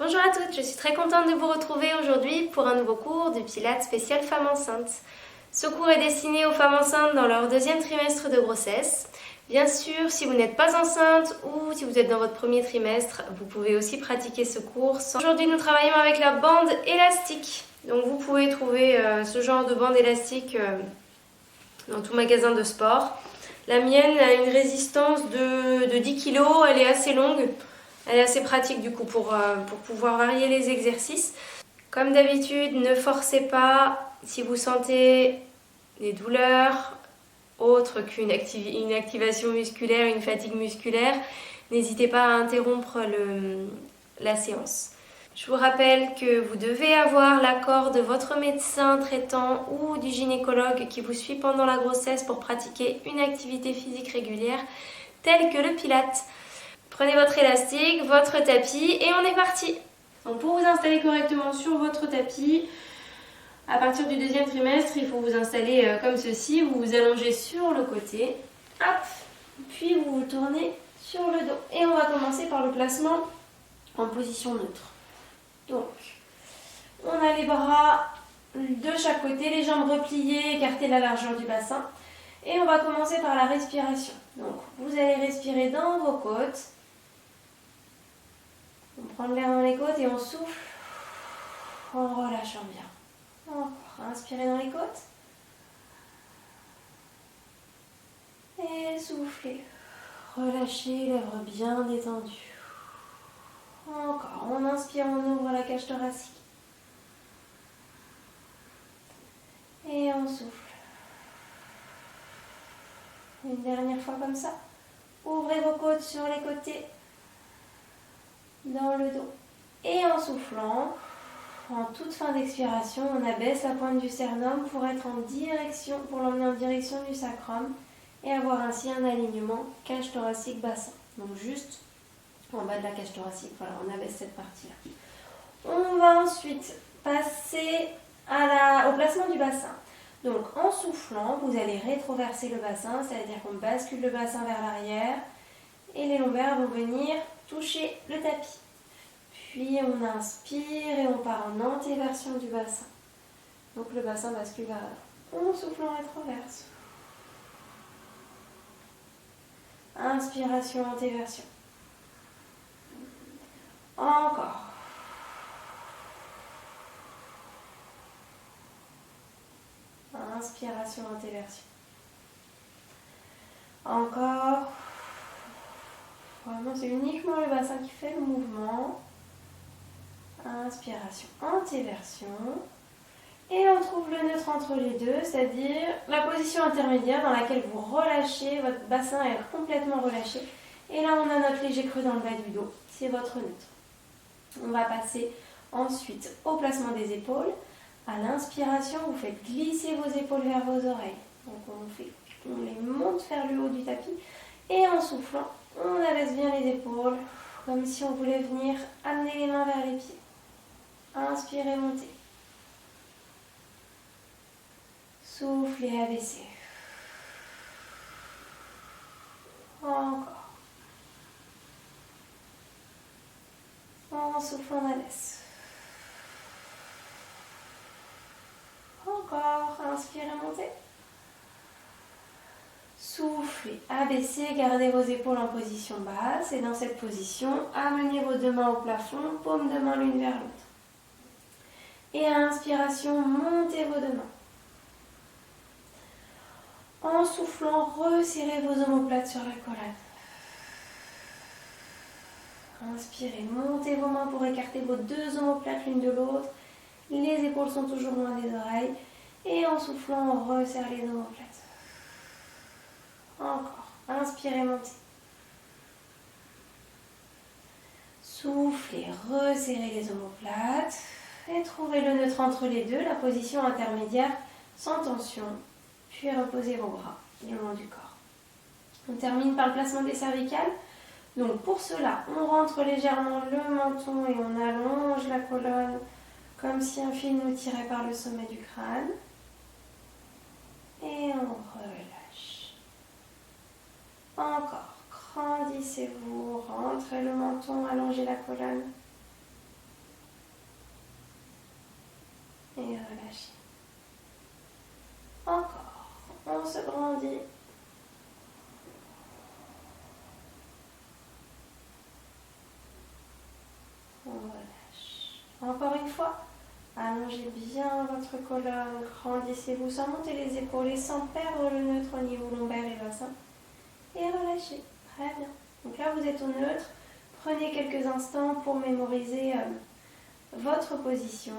Bonjour à toutes, je suis très contente de vous retrouver aujourd'hui pour un nouveau cours du Pilates spécial femmes enceintes. Ce cours est destiné aux femmes enceintes dans leur deuxième trimestre de grossesse. Bien sûr, si vous n'êtes pas enceinte ou si vous êtes dans votre premier trimestre, vous pouvez aussi pratiquer ce cours. Aujourd'hui, nous travaillons avec la bande élastique. Donc vous pouvez trouver ce genre de bande élastique dans tout magasin de sport. La mienne a une résistance de 10 kg, elle est assez longue. Elle est assez pratique du coup pour pouvoir varier les exercices. Comme d'habitude, ne forcez pas si vous sentez des douleurs autres qu'une activation musculaire, une fatigue musculaire. N'hésitez pas à interrompre la séance. Je vous rappelle que vous devez avoir l'accord de votre médecin traitant ou du gynécologue qui vous suit pendant la grossesse pour pratiquer une activité physique régulière telle que le Pilates. Prenez votre élastique, votre tapis et on est parti. Donc pour vous installer correctement sur votre tapis, à partir du deuxième trimestre, il faut vous installer comme ceci. Vous vous allongez sur le côté, hop, puis vous vous tournez sur le dos. Et on va commencer par le placement en position neutre. Donc, on a les bras de chaque côté, les jambes repliées, écartez la largeur du bassin. Et on va commencer par la respiration. Donc, vous allez respirer dans vos côtes. On prend l'air dans les côtes et on souffle en relâchant bien. Encore, inspirez dans les côtes. Et soufflez. Relâchez, lèvres bien détendues. Encore, on inspire, on ouvre la cage thoracique. Et on souffle. Une dernière fois comme ça. Ouvrez vos côtes sur les côtés. Dans le dos. Et en soufflant, en toute fin d'expiration, on abaisse la pointe du sternum pour l'emmener en direction du sacrum et avoir ainsi un alignement cage thoracique bassin. Donc juste en bas de la cage thoracique, voilà, on abaisse cette partie-là. On va ensuite passer au placement du bassin. Donc en soufflant, vous allez rétroverser le bassin, c'est-à-dire qu'on bascule le bassin vers l'arrière et les lombaires vont venir toucher le tapis. Puis on inspire et on part en antéversion du bassin. Donc le bassin bascule vers l'avant. On souffle en rétroverse. Inspiration, antéversion. Encore. Inspiration, antéversion. Encore. Vraiment, c'est uniquement le bassin qui fait le mouvement. Inspiration, antéversion. Et on trouve le neutre entre les deux, c'est-à-dire la position intermédiaire dans laquelle vous relâchez, votre bassin est complètement relâché. Et là, on a notre léger creux dans le bas du dos, c'est votre neutre. On va passer ensuite au placement des épaules. À l'inspiration, vous faites glisser vos épaules vers vos oreilles. Donc on les monte vers le haut du tapis. Et en soufflant, on abaisse bien les épaules, comme si on voulait venir amener les mains vers les pieds. Inspirez, montez. Soufflez, abaissez. Encore. En soufflant, on abaisse. Encore. Inspirez, montez. Soufflez, abaissez, gardez vos épaules en position basse. Et dans cette position, amenez vos deux mains au plafond, paumes de main l'une vers l'autre. Et à inspiration, montez vos deux mains. En soufflant, resserrez vos omoplates sur la colonne. Inspirez, montez vos mains pour écarter vos deux omoplates l'une de l'autre. Les épaules sont toujours loin des oreilles. Et en soufflant, on resserre les omoplates. Encore. Inspirez, montez. Soufflez, resserrez les omoplates. Et trouvez le neutre entre les deux, la position intermédiaire sans tension. Puis reposez vos bras le long du corps. On termine par le placement des cervicales. Donc pour cela, on rentre légèrement le menton et on allonge la colonne comme si un fil nous tirait par le sommet du crâne. Et on relâche. Encore. Grandissez-vous, rentrez le menton, allongez la colonne. relâcher. Encore. On se grandit. On relâche. Encore une fois. Allongez bien votre colonne. Grandissez-vous sans monter les épaules et sans perdre le neutre au niveau lombaire et bassin. Et relâchez. Très bien. Donc là, vous êtes au neutre. Prenez quelques instants pour mémoriser votre position.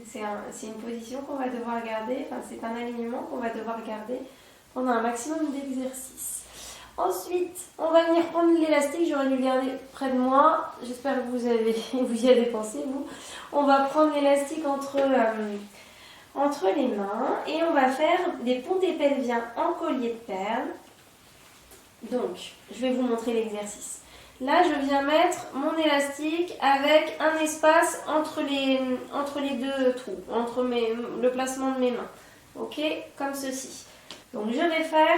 C'est une position qu'on va devoir garder, enfin c'est un alignement qu'on va devoir garder pendant un maximum d'exercices. Ensuite, on va venir prendre l'élastique, j'aurais dû le garder près de moi, j'espère que vous y avez pensé vous. On va prendre l'élastique entre les mains et on va faire des pontés pelviens en collier de perles. Donc, je vais vous montrer l'exercice. Là, je viens mettre mon élastique avec un espace entre les deux trous, entre le placement de mes mains. Ok, comme ceci. Donc, je vais faire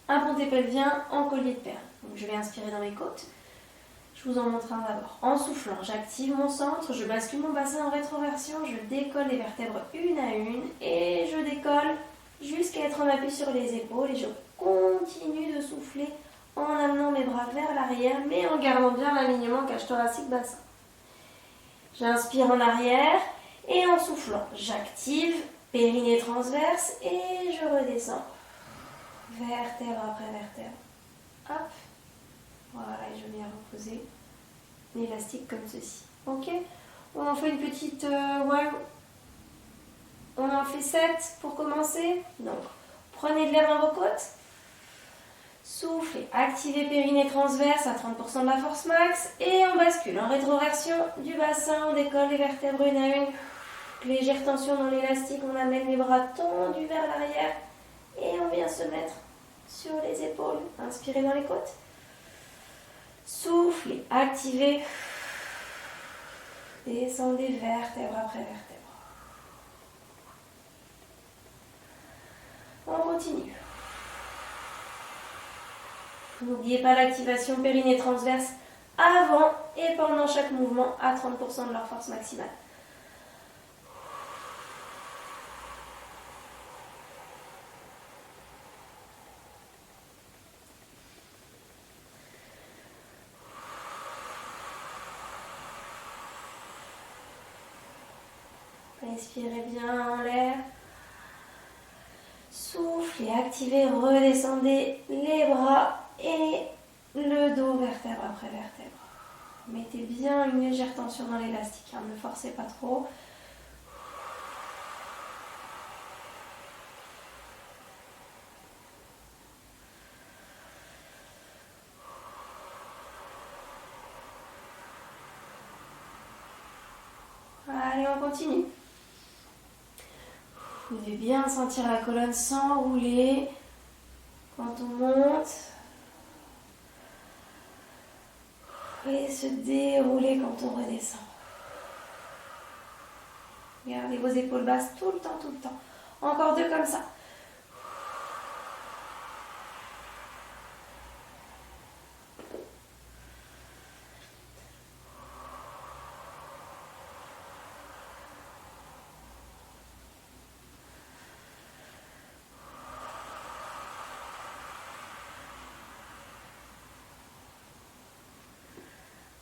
un ponté pelvien en collier de perles. Donc, je vais inspirer dans mes côtes. Je vous en montre un d'abord. En soufflant, j'active mon centre, je bascule mon bassin en rétroversion, je décolle les vertèbres une à une et je décolle jusqu'à être en appui sur les épaules et je continue de souffler en amenant mes bras vers l'arrière, mais en gardant bien l'alignement cage thoracique bassin. J'inspire en arrière et en soufflant, j'active périnée transverse et je redescends. Vertèbre après vertèbre. Hop. Voilà, et je viens reposer l'élastique comme ceci. Ok. On en fait une petite... on en fait 7 pour commencer. Donc, prenez de l'air dans vos côtes. Soufflez, activez périnée transverse à 30% de la force max et on bascule en rétroversion du bassin, on décolle les vertèbres une à une. Légère tension dans l'élastique, on amène les bras tendus vers l'arrière et on vient se mettre sur les épaules. Inspirez dans les côtes. Soufflez, activez. Descendez vertèbre après vertèbre. On continue. N'oubliez pas l'activation périnée transverse avant et pendant chaque mouvement à 30% de leur force maximale. Respirez bien en l'air. Soufflez, activez, redescendez les bras et le dos vertèbre après vertèbre. Mettez bien une légère tension dans l'élastique, ne forcez pas trop. Allez, on continue. Vous devez bien sentir la colonne s'enrouler quand on monte et se dérouler quand on redescend. Gardez vos épaules basses tout le temps, tout le temps. Encore 2 comme ça.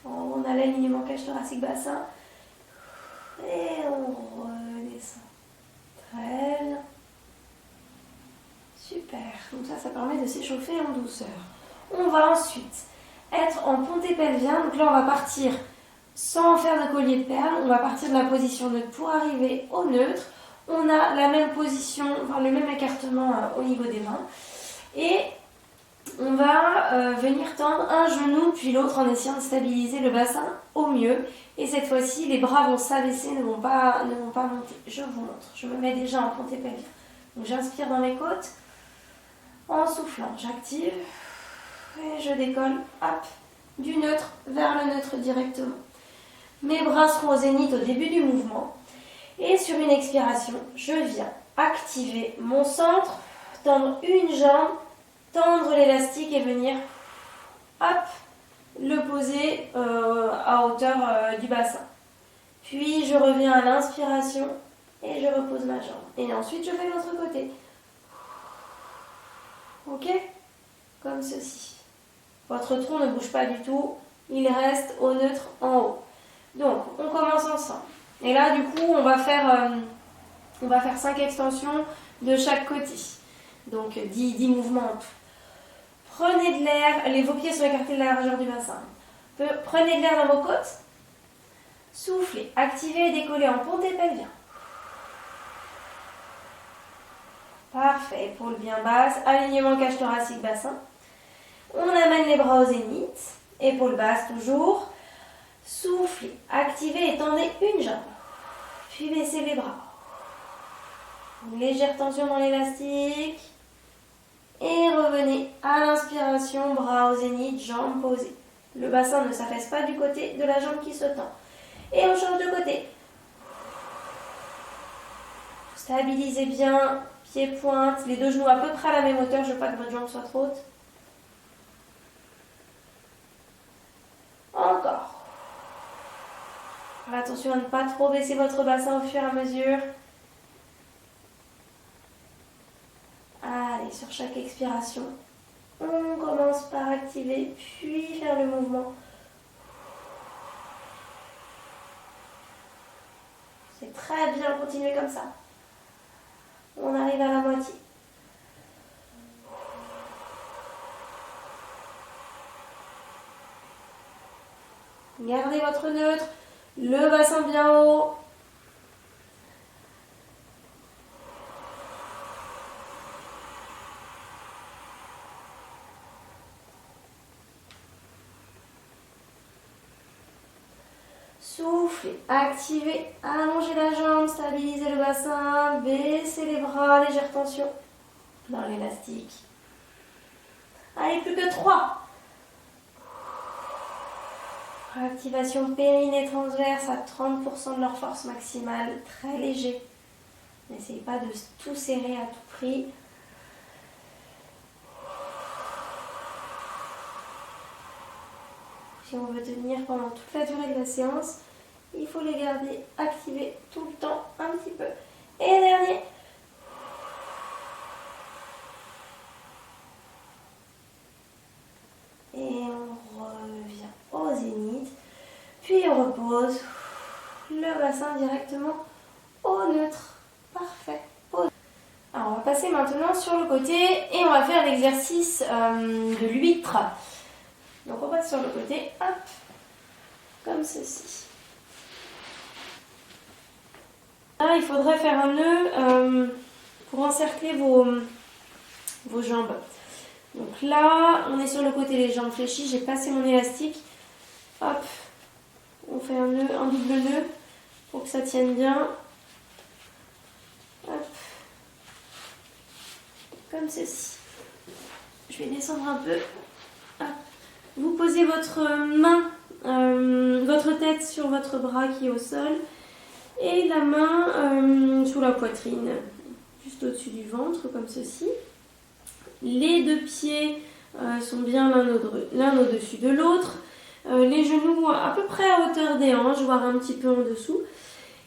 On a l'alignement cage thoracique bassin. Et on redescend. Très bien. Super. Donc ça permet de s'échauffer en douceur. On va ensuite être en ponté pelvien. Donc là, on va partir sans faire de collier de perles. On va partir de la position neutre pour arriver au neutre. On a la même position, enfin le même écartement au niveau des mains. Et on va venir tendre un genou puis l'autre en essayant de stabiliser le bassin au mieux. Et cette fois-ci, les bras vont s'abaisser, ne vont pas monter. Je vous montre. Je me mets déjà en ponté pelvien. Donc j'inspire dans mes côtes. En soufflant, j'active. Et je décolle, hop, du neutre vers le neutre directement. Mes bras seront au zénith au début du mouvement. Et sur une expiration, je viens activer mon centre, tendre une jambe, tendre l'élastique et venir, hop, le poser à hauteur du bassin. Puis je reviens à l'inspiration et je repose ma jambe. Et ensuite je fais l'autre côté. Ok? Comme ceci. Votre tronc ne bouge pas du tout, il reste au neutre en haut. Donc, on commence ensemble. Et là, du coup, on va faire 5 extensions de chaque côté. Donc, 10 mouvements en tout. Prenez de l'air, vos pieds sont écartés de la largeur du bassin. Prenez de l'air dans vos côtes. Soufflez, activez et décollez en ponté pelvien. Parfait, épaule bien basse, alignement cage thoracique bassin. On amène les bras au zénith, épaule basse toujours. Soufflez, activez et tendez une jambe. Puis baissez les bras. Une légère tension dans l'élastique. Et revenez à l'inspiration, bras au zénith, jambes posées. Le bassin ne s'affaisse pas du côté de la jambe qui se tend. Et on change de côté. Stabilisez bien, pieds pointe, les deux genoux à peu près à la même hauteur. Je ne veux pas que votre jambe soit trop haute. Encore. Attention à ne pas trop baisser votre bassin au fur et à mesure. Allez, sur chaque expiration, on commence par activer, puis faire le mouvement. C'est très bien, continuez comme ça. On arrive à la moitié. Gardez votre neutre, le bassin bien haut. Soufflez, activez, allongez la jambe, stabilisez le bassin, baissez les bras, légère tension dans l'élastique. Allez, plus que 3. Activation périnée transverse à 30% de leur force maximale, très léger. N'essayez pas de tout serrer à tout prix. Si on veut tenir pendant toute la durée de la séance, il faut les garder activés tout le temps, un petit peu. Et dernier. Et on revient au zénith. Puis on repose le bassin directement au neutre. Parfait. Alors on va passer maintenant sur le côté et on va faire l'exercice de l'huître. Donc on passe sur le côté, hop, comme ceci. Là, il faudrait faire un nœud pour encercler vos jambes. Donc là, on est sur le côté, les jambes fléchies, j'ai passé mon élastique. Hop, on fait un nœud, un double nœud pour que ça tienne bien. Hop, comme ceci. Je vais descendre un peu. Hop. Vous posez votre main, votre tête sur votre bras qui est au sol et la main sous la poitrine, juste au-dessus du ventre, comme ceci. Les deux pieds sont bien l'un au-dessus de l'autre. Les genoux à peu près à hauteur des hanches, voire un petit peu en dessous.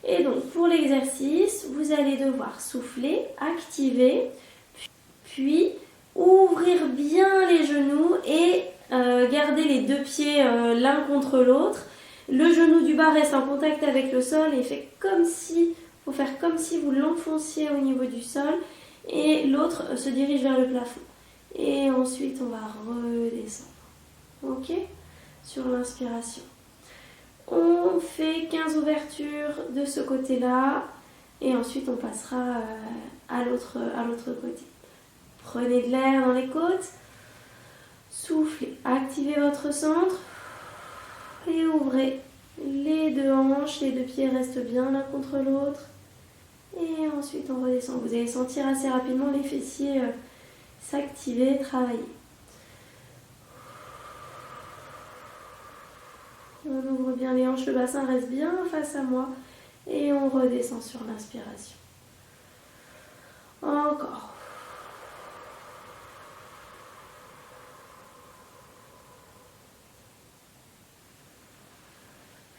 Et donc pour l'exercice, vous allez devoir souffler, activer, puis ouvrir bien les genoux et garder les deux pieds l'un contre l'autre. Le genou du bas reste en contact avec le sol et faut faire comme si vous l'enfonciez au niveau du sol et l'autre se dirige vers le plafond. Et ensuite on va redescendre. Ok? Sur l'inspiration. On fait 15 ouvertures de ce côté-là et ensuite on passera à l'autre côté. Prenez de l'air dans les côtes. Soufflez, activez votre centre et ouvrez les deux hanches, les deux pieds restent bien l'un contre l'autre. Et ensuite on redescend. Vous allez sentir assez rapidement les fessiers s'activer, travailler. On ouvre bien les hanches, le bassin reste bien face à moi et on redescend sur l'inspiration. Encore.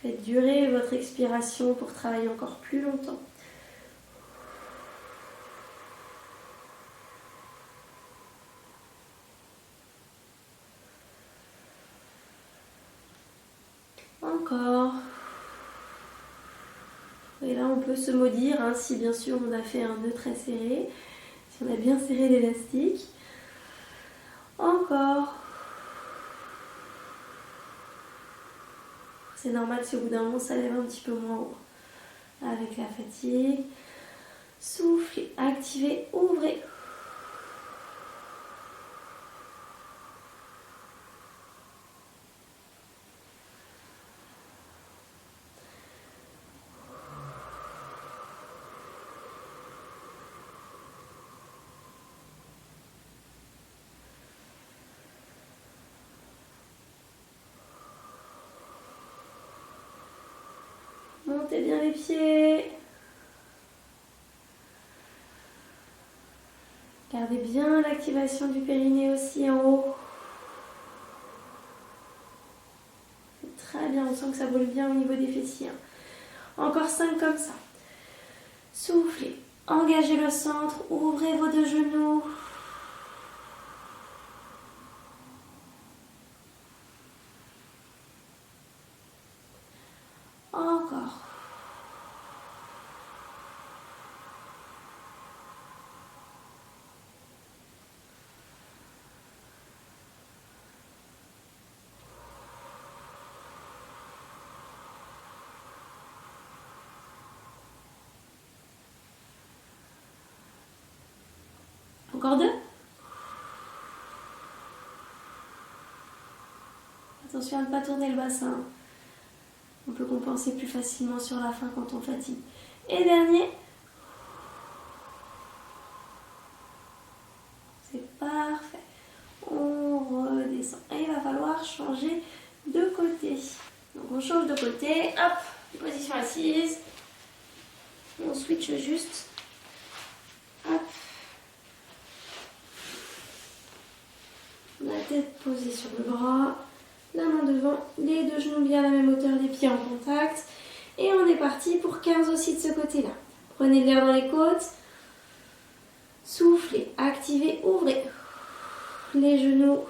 Faites durer votre expiration pour travailler encore plus longtemps. Encore. Et là, on peut se maudire, hein, si bien sûr on a fait un nœud très serré, si on a bien serré l'élastique. Encore. C'est normal si au bout d'un moment ça lève un petit peu moins haut. Avec la fatigue. Soufflez, activez, ouvrez. Montez bien les pieds. Gardez bien l'activation du périnée aussi en haut. C'est très bien, on sent que ça brûle bien au niveau des fessiers. Encore 5 comme ça. Soufflez, engagez le centre, ouvrez vos 2 genoux. Encore. Encore 2. Attention à ne pas tourner le bassin. On peut compenser plus facilement sur la fin quand on fatigue. Et dernier. C'est parfait. On redescend. Et il va falloir changer de côté. Donc on change de côté. Hop, position assise. On switch juste. Hop. La tête posée sur le bras. La main devant, les 2 genoux bien à la même hauteur, les pieds en contact. Et on est parti pour 15 aussi de ce côté-là. Prenez de l'air dans les côtes. Soufflez, activez, ouvrez. Les genoux,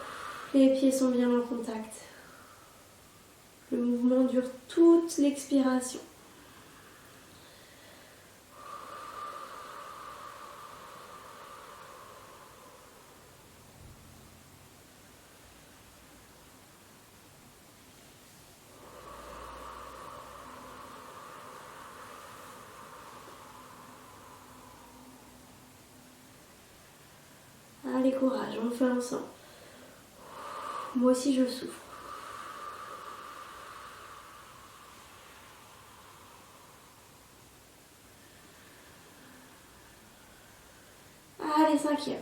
les pieds sont bien en contact. Le mouvement dure toute l'expiration. Allez, courage, on le fait ensemble. Moi aussi, je souffre. Allez, 5e.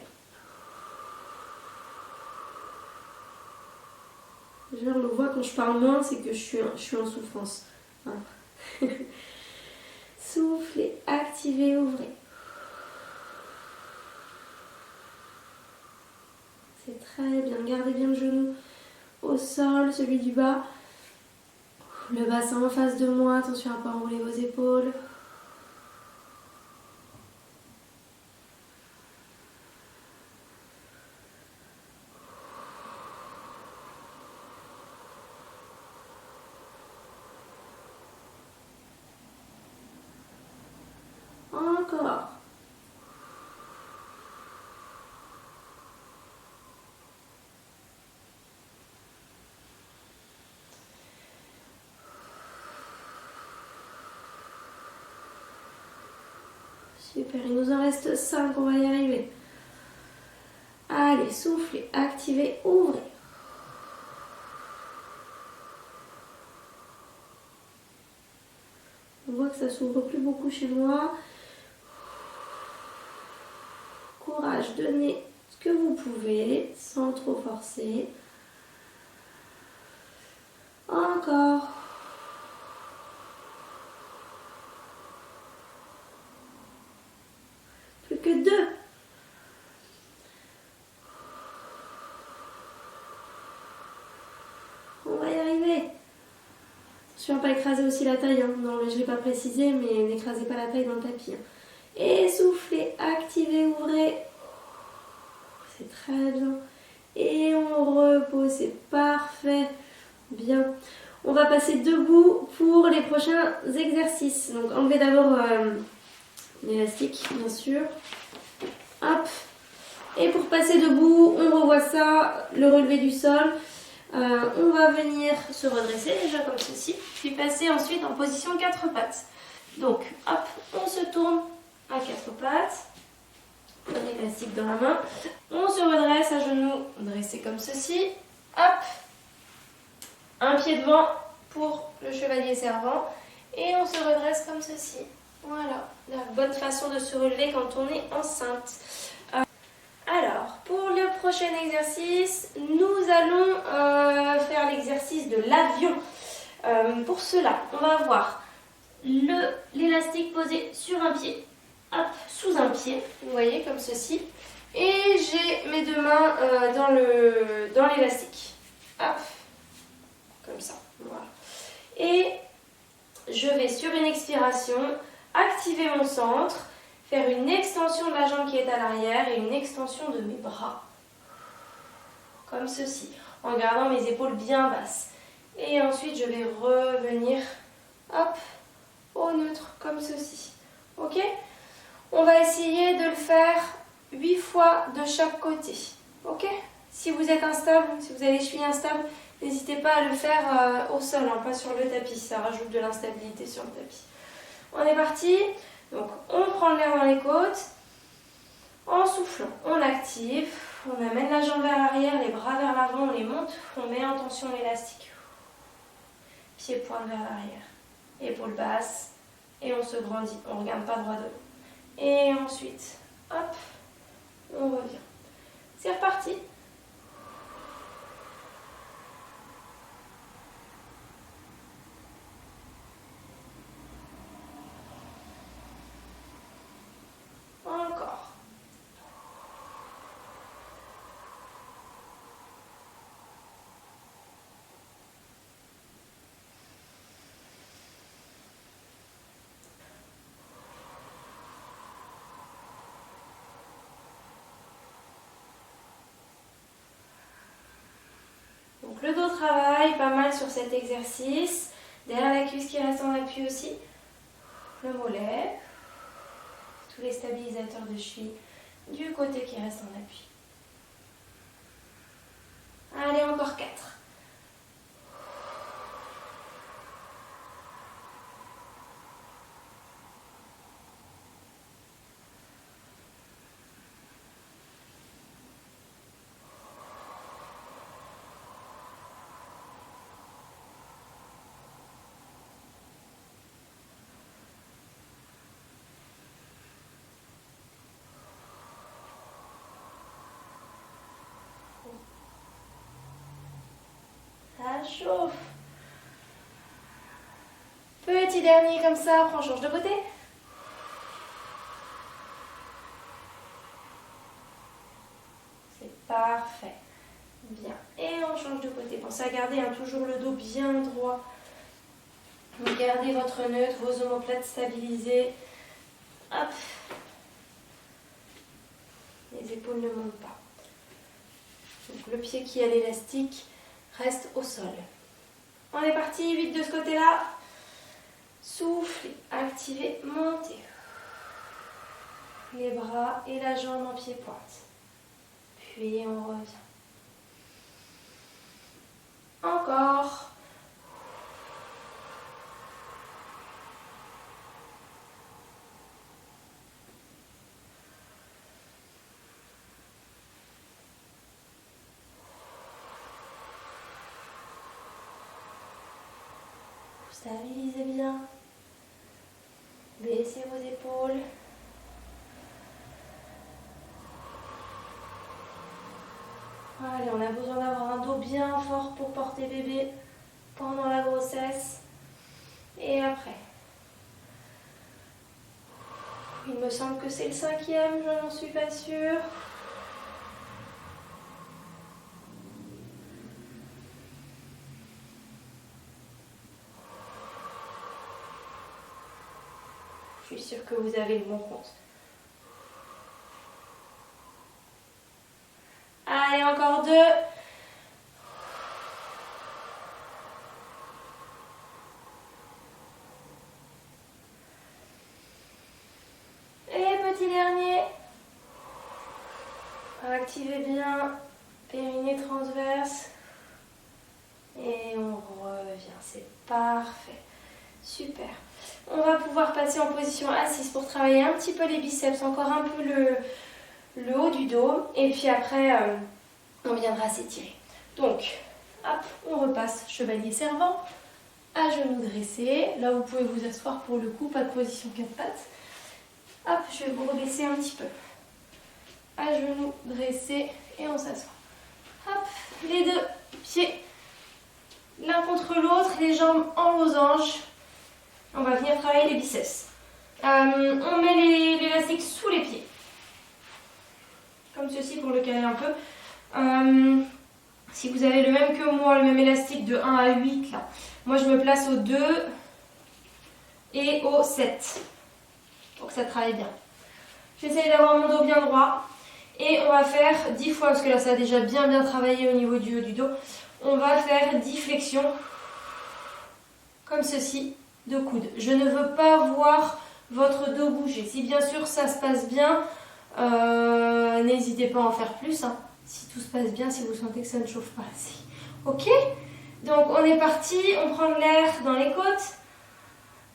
Je le vois quand je parle moins, c'est que je suis en souffrance. Hein. Soufflez, activez, ouvrez. C'est très bien. Gardez bien le genou au sol, celui du bas. Le bassin en face de moi. Attention à ne pas enrouler vos épaules. Encore. Super, il nous en reste 5, on va y arriver. Allez, soufflez, activez, ouvrez. On voit que ça s'ouvre plus beaucoup chez moi. Courage, donnez ce que vous pouvez sans trop forcer. Encore. Plus que 2. On va y arriver. Attention à ne pas écraser aussi la taille. Hein. Non, je ne l'ai pas précisé, mais n'écrasez pas la taille dans le tapis. Hein. Et soufflez, activez, ouvrez. C'est très bien. Et on repose, c'est parfait. Bien. On va passer debout pour les prochains exercices. Donc enlevez d'abord l'élastique, bien sûr. Hop. Et pour passer debout, on revoit ça, le relevé du sol. On va venir se redresser déjà comme ceci, puis passer ensuite en position 4 pattes. Donc, hop, on se tourne à 4 pattes. Prenez l'élastique dans la main. On se redresse à genoux, dressé comme ceci. Hop, un pied devant pour le chevalier servant. Et on se redresse comme ceci. Voilà, la bonne façon de se relever quand on est enceinte. Alors, pour le prochain exercice, nous allons faire l'exercice de l'avion. Pour cela, on va avoir l'élastique posé sur un pied, hop, sous un pied, vous voyez, comme ceci. Et j'ai mes deux mains dans l'élastique, hop, comme ça, voilà. Et je vais, sur une expiration, activer mon centre, faire une extension de la jambe qui est à l'arrière et une extension de mes bras, comme ceci, en gardant mes épaules bien basses. Et ensuite, je vais revenir, hop, au neutre, comme ceci. Ok? On va essayer de le faire 8 fois de chaque côté. Ok? Si vous êtes instable, si vous avez les chevilles instables, n'hésitez pas à le faire au sol, hein, pas sur le tapis. Ça rajoute de l'instabilité sur le tapis. On est parti. Donc, on prend l'air dans les côtes. En soufflant, on active. On amène la jambe vers l'arrière, les bras vers l'avant, on les monte. On met en tension l'élastique. Pied pointe vers l'arrière. Épaules basses. Et on se grandit. On ne regarde pas droit devant. Et ensuite, hop, on revient. C'est reparti. Encore. Donc le dos travaille pas mal sur cet exercice. Derrière la cuisse qui reste en appui aussi. Le mollet. Tous les stabilisateurs de cheville du côté qui reste en appui. Allez, encore 4. Ça chauffe. Petit dernier comme ça, on change de côté. C'est parfait. Bien. Et on change de côté. Pensez à garder toujours le dos bien droit. Gardez votre neutre, vos omoplates stabilisées. Hop. Les épaules ne montent pas. Donc le pied qui a l'élastique reste au sol. On est parti, 8 de ce côté-là. Soufflez, activez, montez. Les bras et la jambe en pied-pointe. Puis on revient. Encore. Stabilisez bien. Baissez vos épaules. Allez, on a besoin d'avoir un dos bien fort pour porter bébé pendant la grossesse et après. Il me semble que c'est le 5e, je n'en suis pas sûre. Je suis sûre que vous avez le bon compte. Allez, encore 2. Et petit dernier. Activez bien, périnée transverse. Et on revient, c'est parfait. Super. On va pouvoir passer en position assise pour travailler un petit peu les biceps, encore un peu le haut du dos. Et puis après, on viendra s'étirer. Donc, hop, on repasse chevalier servant, à genoux dressés. Là, vous pouvez vous asseoir pour le coup, pas de position 4 pattes. Hop, je vais vous rebaisser un petit peu. À genoux dressés et on s'assoit. Hop, les 2 pieds l'un contre l'autre, les jambes en losange. On va venir travailler les biceps. On met l'élastique sous les pieds. Comme ceci pour le caler un peu. Si vous avez le même que moi, le même élastique de 1 à 8, là, moi je me place au 2 et au 7 pour que ça travaille bien. J'essaye d'avoir mon dos bien droit et on va faire 10 fois, parce que là ça a déjà bien travaillé au niveau du haut du dos. On va faire 10 flexions comme ceci de coude. Je ne veux pas voir votre dos bouger. Si bien sûr ça se passe bien, n'hésitez pas à en faire plus. Hein. Si tout se passe bien, si vous sentez que ça ne chauffe pas assez. Ok? Donc on est parti, on prend de l'air dans les côtes.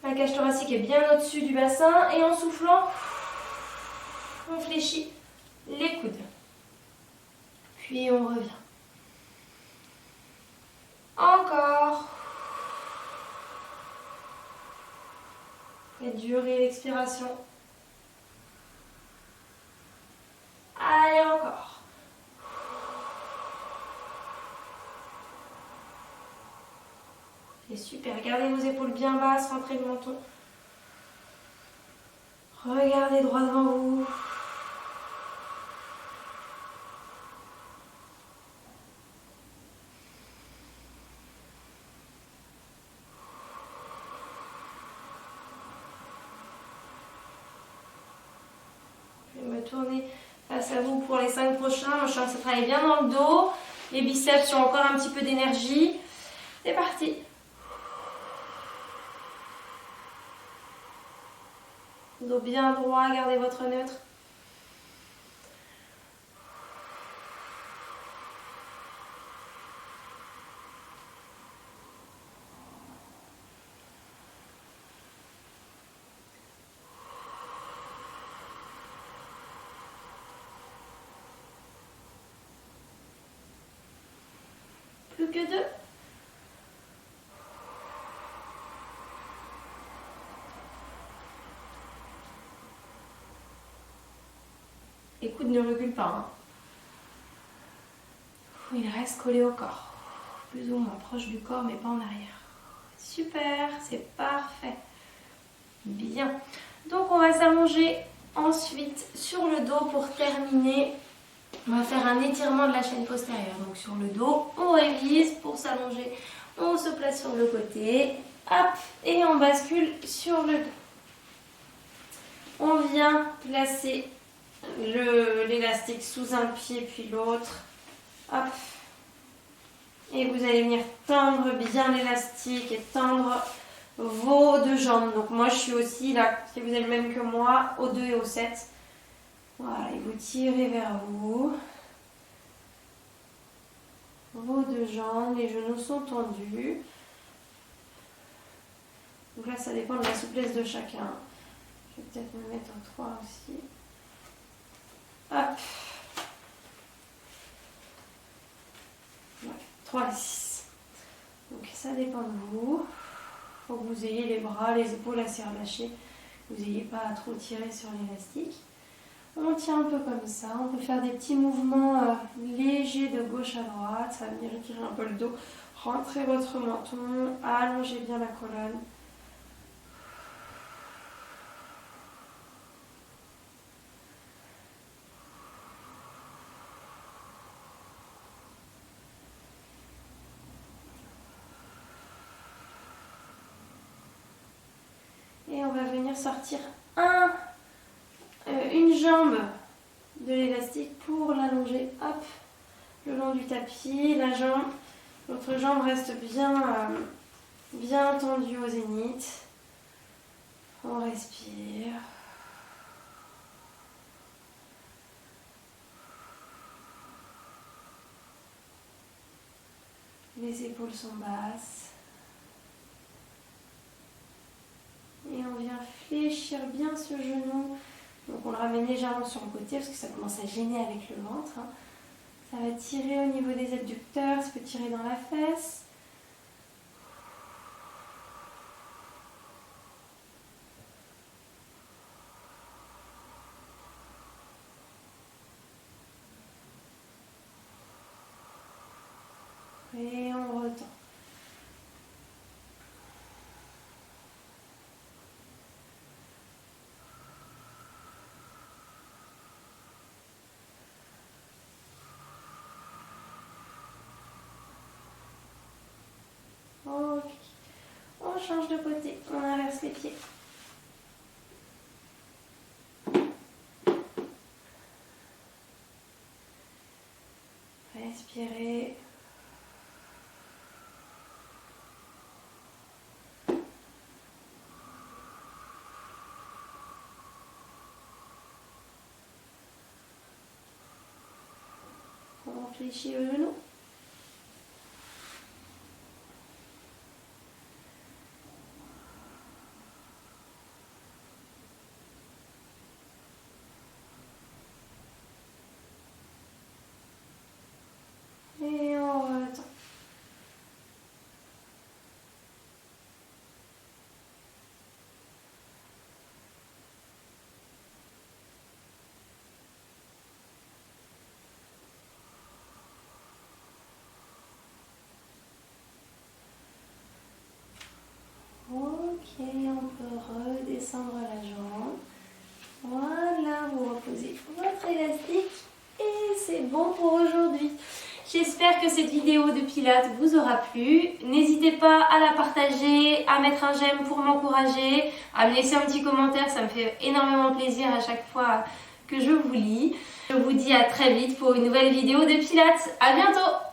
La cage thoracique est bien au-dessus du bassin. Et en soufflant, on fléchit les coudes. Puis on revient. Encore. Faites durer l'expiration. Allez, encore. C'est super. Gardez vos épaules bien basses, rentrez le menton. Regardez droit devant vous. Je vais me tourner face à vous pour les 5 prochains. Moi, je sens que ça travaille bien dans le dos. Les biceps ont encore un petit peu d'énergie. C'est parti. Dos bien droit, gardez votre neutre. Plus que 2. Les coudes ne reculent pas. Hein. Il reste collé au corps. Plus ou moins proche du corps, mais pas en arrière. Super, c'est parfait. Bien. Donc on va s'allonger ensuite sur le dos pour terminer. On va faire un étirement de la chaîne postérieure. Donc sur le dos, on révise pour s'allonger. On se place sur le côté. Hop, et on bascule sur le dos. On vient placer l'élastique sous un pied puis l'autre. Hop. Et vous allez venir tendre bien l'élastique et tendre vos 2 jambes. Donc moi je suis aussi là, si vous avez le même que moi, au 2 et au 7. Voilà, et vous tirez vers vous. Vos 2 jambes, les genoux sont tendus. Donc là ça dépend de la souplesse de chacun. Je vais peut-être me mettre en 3 aussi. Hop. Ouais, 3 et 6. Donc ça dépend de vous. Il faut que vous ayez les bras, les épaules assez relâchées. Vous n'ayez pas à trop tirer sur l'élastique. On tient un peu comme ça. On peut faire des petits mouvements légers de gauche à droite. Ça va venir étirer un peu le dos. Rentrez votre menton. Allongez bien la colonne. Et on va venir sortir une jambe de l'élastique pour l'allonger, hop, le long du tapis. L'autre jambe reste bien tendue au zénith. On respire. Les épaules sont basses. Et on vient fléchir bien ce genou. Donc on le ramène légèrement sur le côté parce que ça commence à gêner avec le ventre. Ça va tirer au niveau des abducteurs, ça peut tirer dans la fesse. Et on retend. Ok. On change de côté, on inverse les pieds. Respirez. On fléchit le genou. Et on retend. Ok, on peut redescendre la jambe. Voilà, vous reposez votre élastique et c'est bon pour aujourd'hui. J'espère que cette vidéo de Pilates vous aura plu. N'hésitez pas à la partager, à mettre un j'aime pour m'encourager, à me laisser un petit commentaire, ça me fait énormément plaisir à chaque fois que je vous lis. Je vous dis à très vite pour une nouvelle vidéo de Pilates. À bientôt!